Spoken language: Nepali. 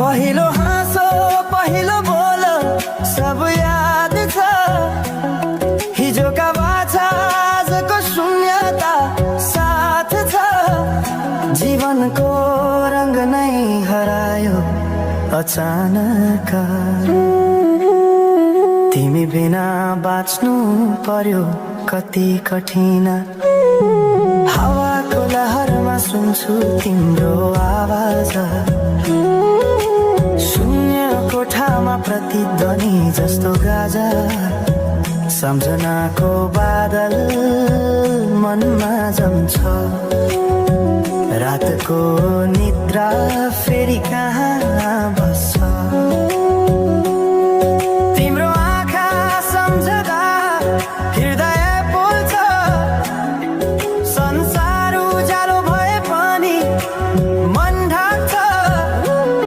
पहिलो हाँसो पहिलो बोलो सब याद छ, हिजोका बाछा आजको शून्यता साथ छ। जीवनको रंग नै हरायो अचानक, तिमी बिना बाँच्नु पर्यो कति कठिन। हावाको लहरमा सुन्छु तिम्रो आवाज, शून्य कोठामा प्रतिध्वनि जस्तो गाजा। सम्झनाको बादल मनमा जम्छ, रातको निद्रा फेरि कहाँ बस्छ।